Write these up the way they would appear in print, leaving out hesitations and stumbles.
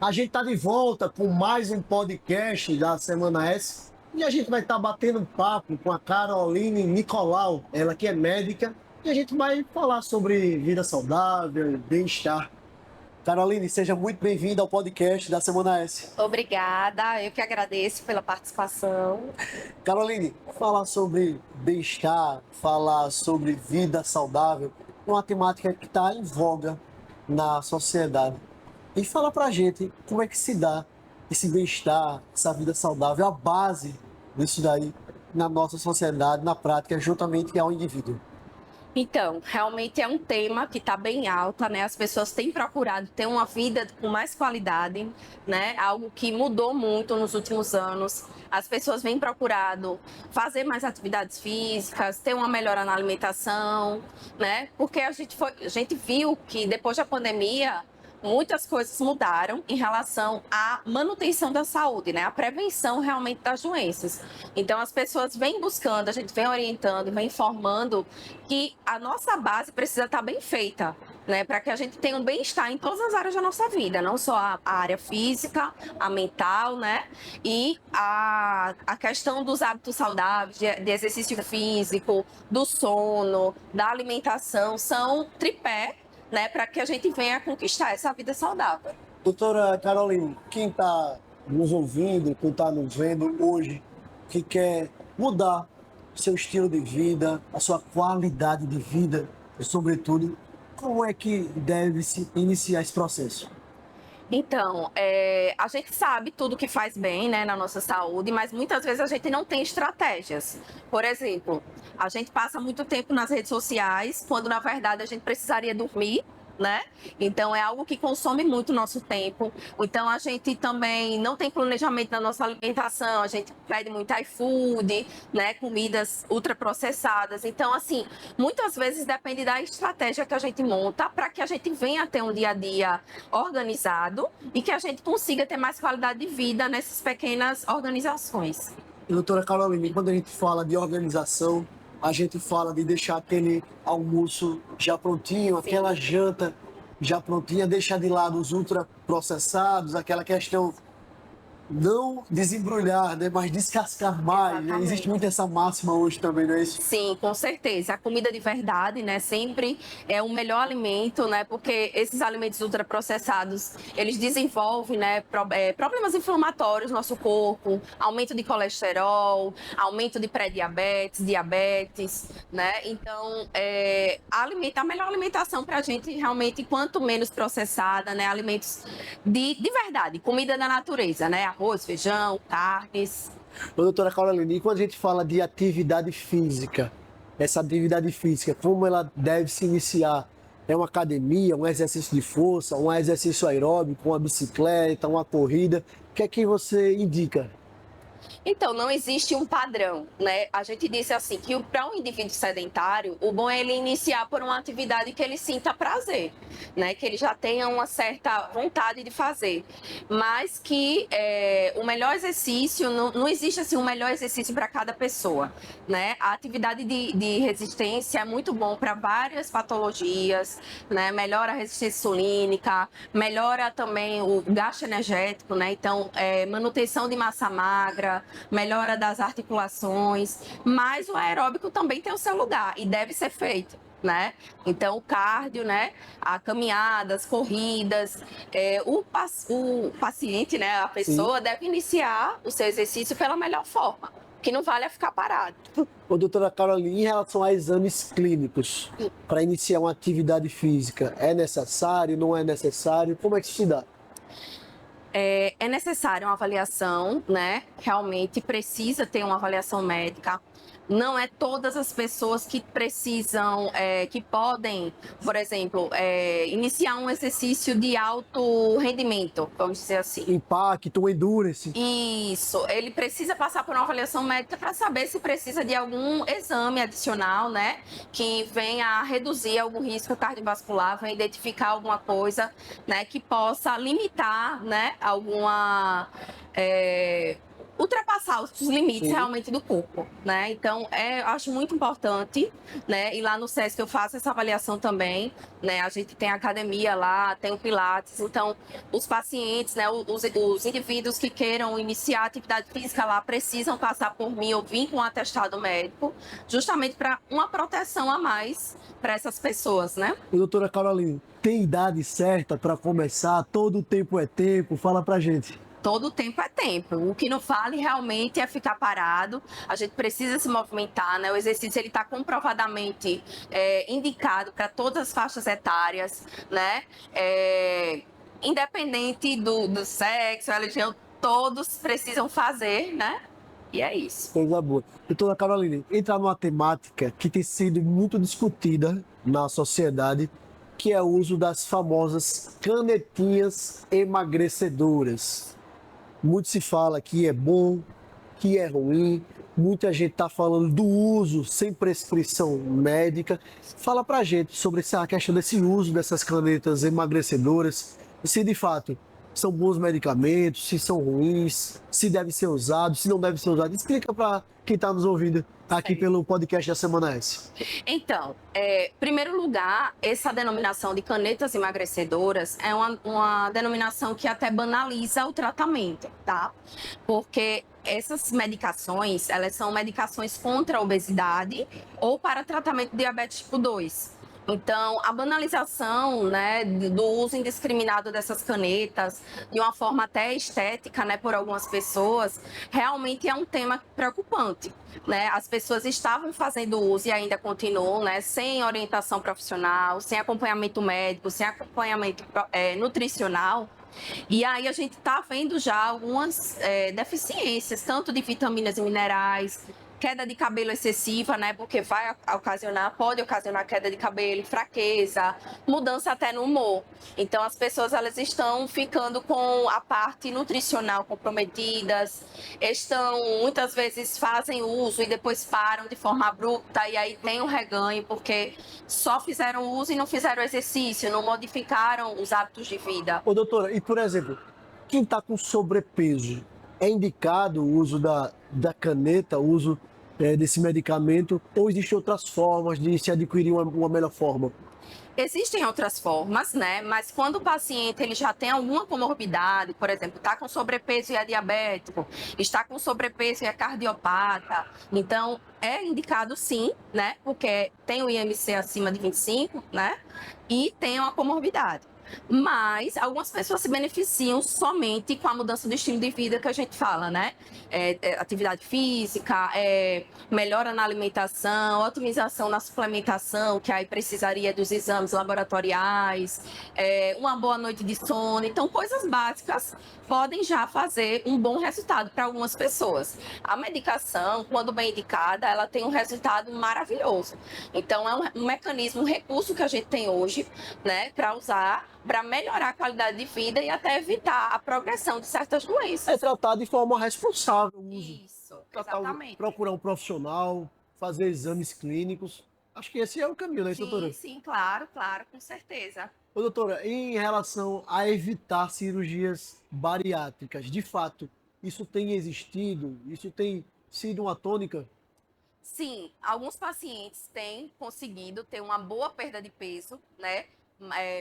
A gente está de volta com mais um podcast da Semana S e a gente vai estar batendo um papo com a Caroline Nicolau, ela que é médica, e a gente vai falar sobre vida saudável, bem-estar. Caroline, seja muito bem-vinda ao podcast da Semana S. Obrigada, eu que agradeço pela participação. Caroline, falar sobre bem-estar, falar sobre vida saudável, é uma temática que está em voga na sociedade. E fala pra gente como é que se dá esse bem-estar, essa vida saudável, a base disso daí na nossa sociedade, na prática, juntamente ao indivíduo. Então, realmente é um tema que está bem alta, né? As pessoas têm procurado ter uma vida com mais qualidade, né? Algo que mudou muito nos últimos anos. As pessoas vêm procurado fazer mais atividades físicas, ter uma melhora na alimentação, né? Porque a gente viu que depois da pandemia muitas coisas mudaram em relação à manutenção da saúde, né? A prevenção realmente das doenças. Então, as pessoas vêm buscando, a gente vem orientando, vem informando que a nossa base precisa estar bem feita, né? Para que a gente tenha um bem-estar em todas as áreas da nossa vida, não só a área física, a mental, né? E a questão dos hábitos saudáveis, de exercício físico, do sono, da alimentação, são tripé, né, para que a gente venha conquistar essa vida saudável. Doutora Caroline, quem está nos ouvindo, quem está nos vendo hoje, que quer mudar seu estilo de vida, a sua qualidade de vida, sobretudo, como é que deve se iniciar esse processo? Então, a gente sabe tudo que faz bem, né, na nossa saúde, mas muitas vezes a gente não tem estratégias. Por exemplo, a gente passa muito tempo nas redes sociais, quando na verdade a gente precisaria dormir, né? Então é algo que consome muito o nosso tempo. Então a gente também não tem planejamento na nossa alimentação, a gente pede muito iFood, né? Comidas ultraprocessadas. Então, assim, muitas vezes depende da estratégia que a gente monta para que a gente venha ter um dia a dia organizado e que a gente consiga ter mais qualidade de vida nessas pequenas organizações. E, doutora Caroline, quando a gente fala de organização, a gente fala de deixar aquele almoço já prontinho, aquela janta já prontinha, deixar de lado os ultraprocessados, aquela questão não desembrulhar, né, mas descascar mais, né? Exatamente. Existe muito essa máxima hoje também, não é isso? Sim, com certeza. A comida de verdade, né, sempre é o melhor alimento, né, porque esses alimentos ultraprocessados, eles desenvolvem, né, problemas inflamatórios no nosso corpo, aumento de colesterol, aumento de pré-diabetes, diabetes, né? Então, a melhor alimentação para a gente realmente, quanto menos processada, né, alimentos de verdade, comida da natureza, né, arroz, feijão, carnes. Ô, doutora Caroline, e quando a gente fala de atividade física, essa atividade física, como ela deve se iniciar? É uma academia, um exercício de força, um exercício aeróbico, uma bicicleta, uma corrida? O que é que você indica? Então, não existe um padrão, né? A gente disse assim que para um indivíduo sedentário, o bom é ele iniciar por uma atividade que ele sinta prazer, né? Que ele já tenha uma certa vontade de fazer. Mas que o melhor exercício, não existe assim um melhor exercício para cada pessoa, né? A atividade de resistência é muito bom para várias patologias, né? Melhora a resistência insulínica, melhora também o gasto energético, né? Então, manutenção de massa magra, melhora das articulações, mas o aeróbico também tem o seu lugar e deve ser feito, né? Então, o cardio, né? A caminhadas, corridas, o paciente, né? A Sim. pessoa deve iniciar o seu exercício pela melhor forma, que não vale é ficar parado. Ô, doutora Caroline, em relação a exames clínicos, para iniciar uma atividade física, é necessário, não é necessário? Como é que se dá? É necessária uma avaliação, né? Realmente precisa ter uma avaliação médica. Não é todas as pessoas que precisam, que podem, por exemplo, iniciar um exercício de alto rendimento, vamos dizer assim. Impacto, endurance? Isso, ele precisa passar por uma avaliação médica para saber se precisa de algum exame adicional, né? Que venha a reduzir algum risco cardiovascular, venha identificar alguma coisa, né? Que possa limitar, né? Alguma. ultrapassar os limites Sim. realmente do corpo, né? Então, eu acho muito importante, né? E lá no SESC eu faço essa avaliação também, né? A gente tem a academia lá, tem o Pilates, então os pacientes, né? Os indivíduos que queiram iniciar a atividade física lá precisam passar por mim ou vir com um atestado médico, justamente para uma proteção a mais para essas pessoas, né? E, doutora Caroline, tem idade certa para começar? Todo tempo é tempo? Fala pra gente. Todo tempo é tempo. O que não vale realmente é ficar parado. A gente precisa se movimentar, né? O exercício ele está comprovadamente indicado para todas as faixas etárias, né? Independente do sexo, religião, todos precisam fazer, né? E é isso. Coisa boa. Doutora Caroline, entrar numa temática que tem sido muito discutida na sociedade, que é o uso das famosas canetinhas emagrecedoras. Muito se fala que é bom, que é ruim, muita gente está falando do uso sem prescrição médica. Fala pra gente sobre essa questão desse uso dessas canetas emagrecedoras, e se de fato são bons medicamentos, se são ruins, se deve ser usado, se não deve ser usado. Explica para quem está nos ouvindo aqui pelo podcast da Semana S. Então, primeiro lugar, essa denominação de canetas emagrecedoras é uma denominação que até banaliza o tratamento, tá? Porque essas medicações, elas são medicações contra a obesidade ou para tratamento de diabetes tipo 2. Então, a banalização, né, do uso indiscriminado dessas canetas, de uma forma até estética, né, por algumas pessoas, realmente é um tema preocupante, né? As pessoas estavam fazendo uso e ainda continuam, né, sem orientação profissional, sem acompanhamento médico, sem acompanhamento nutricional. E aí a gente está vendo já algumas deficiências, tanto de vitaminas e minerais, queda de cabelo excessiva, né? Porque pode ocasionar queda de cabelo, fraqueza, mudança até no humor. Então as pessoas elas estão ficando com a parte nutricional comprometidas, muitas vezes fazem uso e depois param de forma abrupta e aí tem um reganho porque só fizeram uso e não fizeram exercício, não modificaram os hábitos de vida. Ô, doutora, e por exemplo, quem está com sobrepeso, é indicado o uso da caneta, o uso desse medicamento, ou existem outras formas de se adquirir uma melhor forma? Existem outras formas, né? Mas quando o paciente ele já tem alguma comorbidade, por exemplo, está com sobrepeso e é diabético, está com sobrepeso e é cardiopata, então é indicado sim, né? Porque tem o IMC acima de 25, né? E tem uma comorbidade. Mas algumas pessoas se beneficiam somente com a mudança do estilo de vida que a gente fala, né? Atividade física, melhora na alimentação, otimização na suplementação, que aí precisaria dos exames laboratoriais, uma boa noite de sono. Então, coisas básicas podem já fazer um bom resultado para algumas pessoas. A medicação, quando bem indicada, ela tem um resultado maravilhoso. Então, é um mecanismo, um recurso que a gente tem hoje, né, para usar para melhorar a qualidade de vida e até evitar a progressão de certas doenças. É tratar de forma responsável o uso. Isso, exatamente. Procurar um profissional, fazer exames clínicos. Acho que esse é o caminho, né, doutora? Sim, claro, com certeza. Ô, doutora, em relação a evitar cirurgias bariátricas, de fato, isso tem existido? Isso tem sido uma tônica? Sim, alguns pacientes têm conseguido ter uma boa perda de peso, né?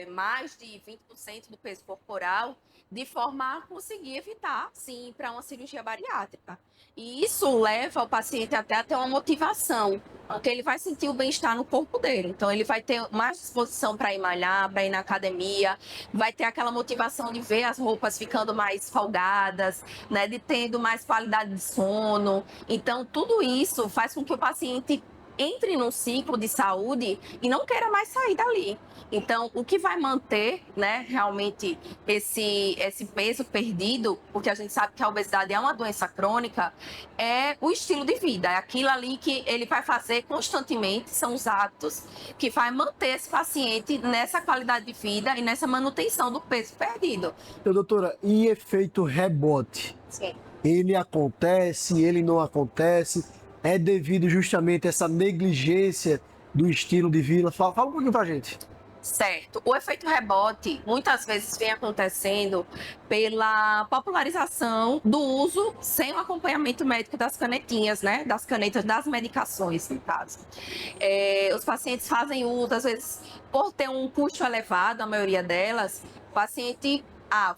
Mais de 20% do peso corporal, de forma a conseguir evitar, sim, para uma cirurgia bariátrica. E isso leva o paciente até a ter uma motivação, porque ele vai sentir o bem-estar no corpo dele. Então, ele vai ter mais disposição para ir malhar, para ir na academia, vai ter aquela motivação de ver as roupas ficando mais folgadas, né, de tendo mais qualidade de sono. Então, tudo isso faz com que o paciente entre num ciclo de saúde e não queira mais sair dali. Então, o que vai manter, né, realmente esse peso perdido, porque a gente sabe que a obesidade é uma doença crônica, é o estilo de vida, é aquilo ali que ele vai fazer constantemente, são os hábitos que vai manter esse paciente nessa qualidade de vida e nessa manutenção do peso perdido. Então, doutora, e efeito rebote? Sim. Ele acontece, ele não acontece? É devido justamente a essa negligência do estilo de vida? Fala um pouquinho pra gente. Certo. O efeito rebote muitas vezes vem acontecendo pela popularização do uso sem o acompanhamento médico das canetinhas, né? Das canetas, das medicações, no caso. Os pacientes fazem uso, às vezes, por ter um custo elevado, a maioria delas, o paciente,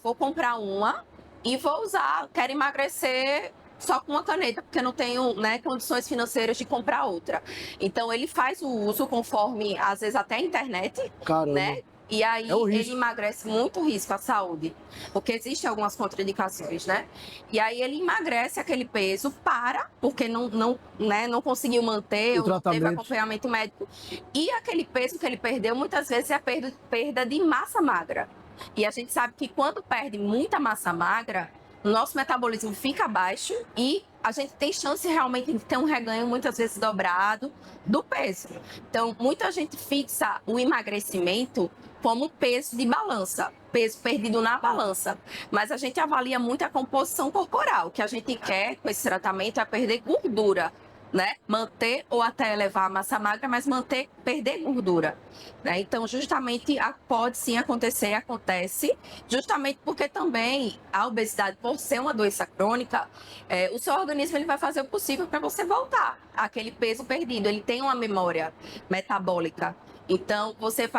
vou comprar uma e vou usar, quero emagrecer só com uma caneta, porque não tenho, né, condições financeiras de comprar outra. Então, ele faz o uso conforme, às vezes, até a internet, Caramba. né? E aí É o ele risco. emagrece muito risco à saúde, porque existem algumas contraindicações, né? E aí ele emagrece aquele peso porque não conseguiu manter, O ou não teve tratamento. acompanhamento médico. E aquele peso que ele perdeu, muitas vezes é perda de massa magra. E a gente sabe que quando perde muita massa magra, o nosso metabolismo fica baixo e a gente tem chance realmente de ter um reganho muitas vezes dobrado do peso. Então, muita gente fixa o emagrecimento como peso de balança, peso perdido na balança. Mas a gente avalia muito a composição corporal. O que a gente quer com esse tratamento é perder gordura, né? Manter ou até elevar a massa magra, mas perder gordura, né? Então, justamente pode sim acontecer, acontece, justamente porque também a obesidade, por ser uma doença crônica, o seu organismo ele vai fazer o possível para você voltar àquele peso perdido. Ele tem uma memória metabólica. Então, você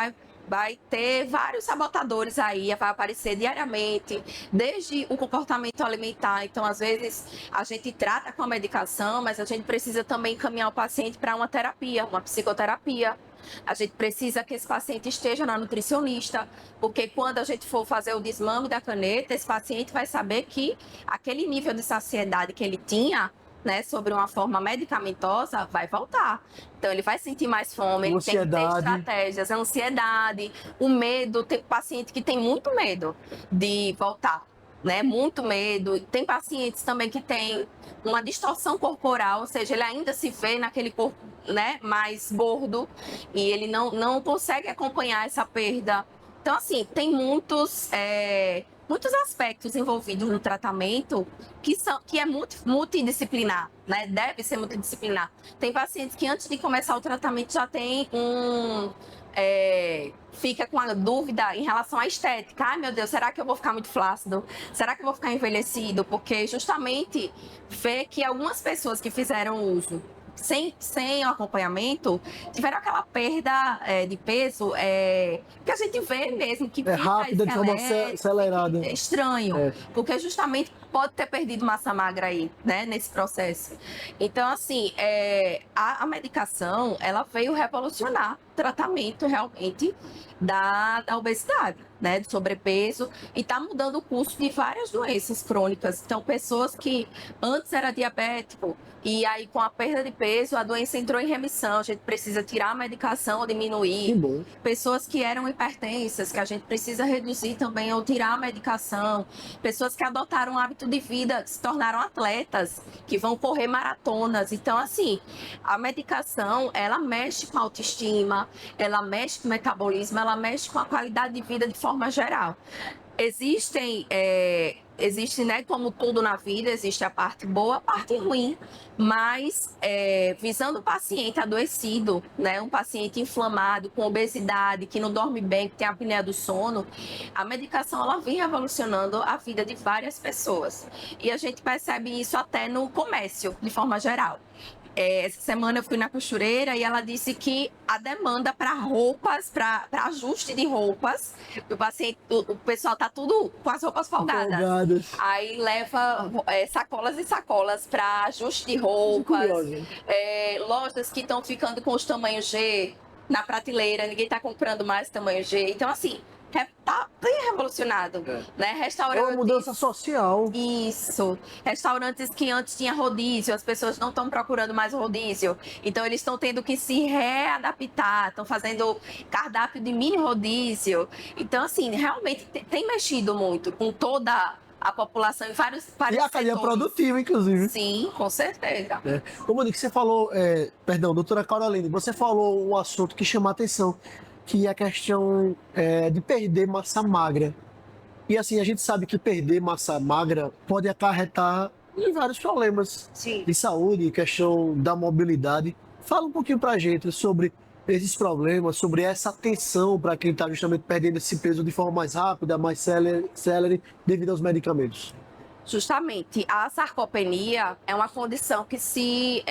vai ter vários sabotadores aí, vai aparecer diariamente, desde o comportamento alimentar. Então, às vezes, a gente trata com a medicação, mas a gente precisa também encaminhar o paciente para uma terapia, uma psicoterapia. A gente precisa que esse paciente esteja na nutricionista, porque quando a gente for fazer o desmame da caneta, esse paciente vai saber que aquele nível de saciedade que ele tinha, né, sobre uma forma medicamentosa, vai voltar. Então, ele vai sentir mais fome, ele tem que ter estratégias, a ansiedade, o medo. Tem paciente que tem muito medo de voltar, né? Muito medo. Tem pacientes também que têm uma distorção corporal, ou seja, ele ainda se vê naquele corpo, né, mais gordo e ele não consegue acompanhar essa perda. Então, assim, tem muitos aspectos envolvidos no tratamento que é multidisciplinar, né? Deve ser multidisciplinar. Tem pacientes que antes de começar o tratamento já tem fica com a dúvida em relação à estética. Ai, meu Deus, será que eu vou ficar muito flácido? Será que eu vou ficar envelhecido? Porque justamente vê que algumas pessoas que fizeram uso sem o acompanhamento, tiveram aquela perda de peso que a gente vê mesmo, que fica rápida, de forma acelerada. É estranho, porque justamente pode ter perdido massa magra aí, né, nesse processo. Então, assim, a medicação, ela veio revolucionar o tratamento realmente da obesidade, né, do sobrepeso, e está mudando o curso de várias doenças crônicas. Então, pessoas que antes era diabético, e aí com a perda de peso, a doença entrou em remissão, a gente precisa tirar a medicação ou diminuir. Que bom. Pessoas que eram hipertensas, que a gente precisa reduzir também ou tirar a medicação. Pessoas que adotaram um hábito de vida, que se tornaram atletas, que vão correr maratonas. Então, assim, a medicação, ela mexe com a autoestima, ela mexe com o metabolismo, ela mexe com a qualidade de vida de forma geral. Existe, né, como tudo na vida, existe a parte boa, a parte ruim, mas visando o paciente adoecido, né, um paciente inflamado, com obesidade, que não dorme bem, que tem apneia do sono, a medicação ela vem revolucionando a vida de várias pessoas. E a gente percebe isso até no comércio, de forma geral. Essa semana eu fui na costureira e ela disse que a demanda para roupas, para ajuste de roupas, o pessoal tá tudo com as roupas folgadas. Aí leva sacolas e sacolas para ajuste de roupas. Lojas que estão ficando com os tamanhos G na prateleira, ninguém está comprando mais tamanho G. Então, assim, tá bem revolucionado, né? Restaurantes... É uma mudança social. Isso. Restaurantes que antes tinha rodízio, as pessoas não estão procurando mais rodízio. Então, eles estão tendo que se readaptar, estão fazendo cardápio de mini rodízio. Então, assim, realmente tem mexido muito com toda a população em vários e a cadeia produtiva, inclusive. Sim, com certeza. Ô, Monique, você falou... perdão, doutora Caroline, você falou um assunto que chama a atenção, que é a questão de perder massa magra. E assim, a gente sabe que perder massa magra pode acarretar em vários problemas de saúde, questão da mobilidade. Fala um pouquinho pra gente sobre esses problemas, sobre essa atenção para quem está justamente perdendo esse peso de forma mais rápida, mais célere devido aos medicamentos? Justamente, a sarcopenia é uma condição que se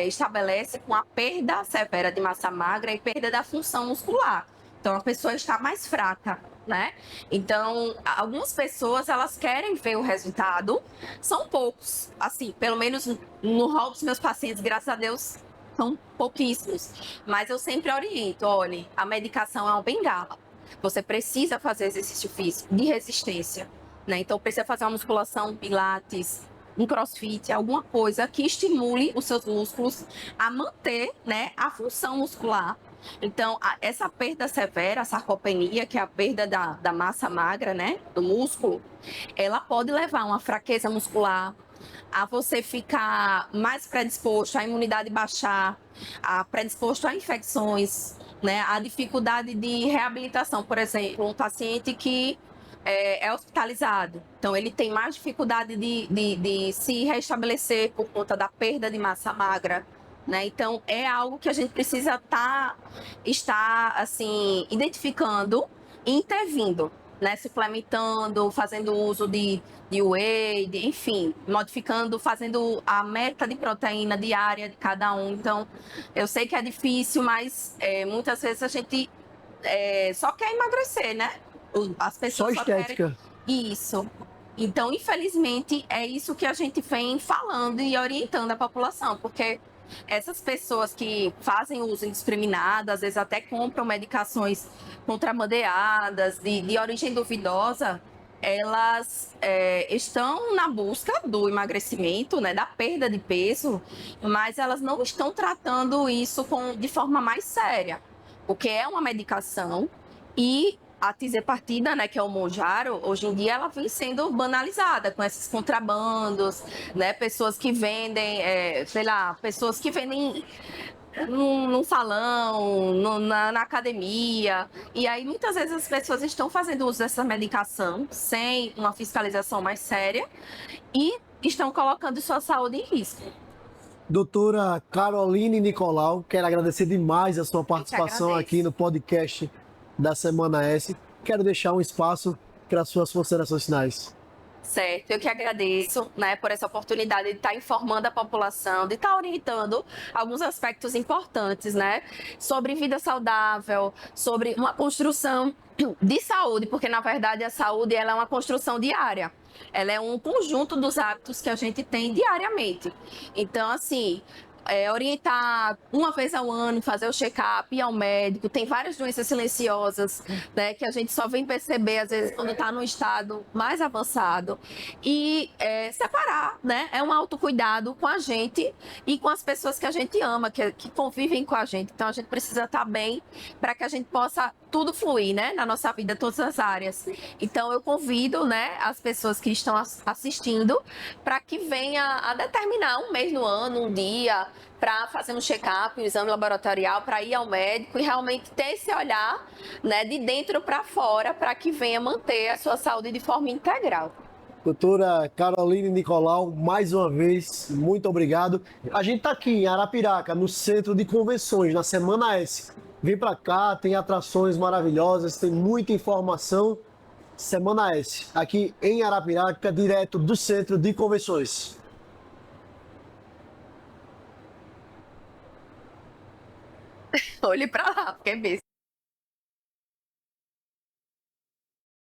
estabelece com a perda severa de massa magra e perda da função muscular. Então, a pessoa está mais fraca, né? Então, algumas pessoas, elas querem ver o resultado, são poucos, assim, pelo menos no rol dos meus pacientes, graças a Deus, são pouquíssimos. Mas eu sempre oriento, olhe, a medicação é uma bengala. Você precisa fazer exercício físico de resistência, né? Então, precisa fazer uma musculação, pilates, um crossfit, alguma coisa que estimule os seus músculos a manter, né, a função muscular. Então, essa perda severa, a sarcopenia, que é a perda da massa magra, né, do músculo, ela pode levar a uma fraqueza muscular, a você ficar mais predisposto, a imunidade baixar, a predisposto a infecções, né, a dificuldade de reabilitação. Por exemplo, um paciente que é hospitalizado. Então, ele tem mais dificuldade de se restabelecer por conta da perda de massa magra, né? Então, é algo que a gente precisa estar assim, identificando e intervindo, né? Suplementando, fazendo uso de whey, enfim, modificando, fazendo a meta de proteína diária de cada um. Então, eu sei que é difícil, mas muitas vezes a gente só quer emagrecer, né? As Só pessoas só querem estética. isso. Então, infelizmente, é isso que a gente vem falando e orientando a população, porque essas pessoas que fazem uso indiscriminado, às vezes até compram medicações contrabandeadas, de origem duvidosa, elas estão na busca do emagrecimento, né, da perda de peso, mas elas não estão tratando isso de forma mais séria, porque é uma medicação e a tizepartida, né, que é o Mounjaro, hoje em dia ela vem sendo banalizada com esses contrabandos, né, pessoas que vendem, sei lá, pessoas que vendem num salão, na academia, e aí muitas vezes as pessoas estão fazendo uso dessa medicação sem uma fiscalização mais séria e estão colocando sua saúde em risco. Doutora Caroline Nicolau, quero agradecer demais a sua Eu que participação aqui agradeço. no podcast da Semana S. Quero deixar um espaço para as suas considerações finais. Certo, eu que agradeço, né, por essa oportunidade de estar informando a população, de estar orientando alguns aspectos importantes, né, sobre vida saudável, sobre uma construção de saúde, porque na verdade a saúde ela é uma construção diária. Ela é um conjunto dos hábitos que a gente tem diariamente. Então, assim, orientar uma vez ao ano, fazer o check-up, ir ao médico. Tem várias doenças silenciosas, né, que a gente só vem perceber, às vezes, quando está no estado mais avançado. E separar, né? É um autocuidado com a gente e com as pessoas que a gente ama, que convivem com a gente. Então, a gente precisa estar bem para que a gente possa tudo fluir, né, na nossa vida, todas as áreas. Então, eu convido, né, as pessoas que estão assistindo para que venha a determinar um mês no ano, um dia, para fazer um check-up, um exame laboratorial, para ir ao médico e realmente ter esse olhar, né, de dentro para fora, para que venha manter a sua saúde de forma integral. Doutora Caroline Nicolau, mais uma vez, muito obrigado. A gente está aqui em Arapiraca, no Centro de Convenções, na Semana S. Vem para cá, tem atrações maravilhosas, tem muita informação. Semana S, aqui em Arapiraca, direto do Centro de Convenções. Olhe para lá, porque é mesmo.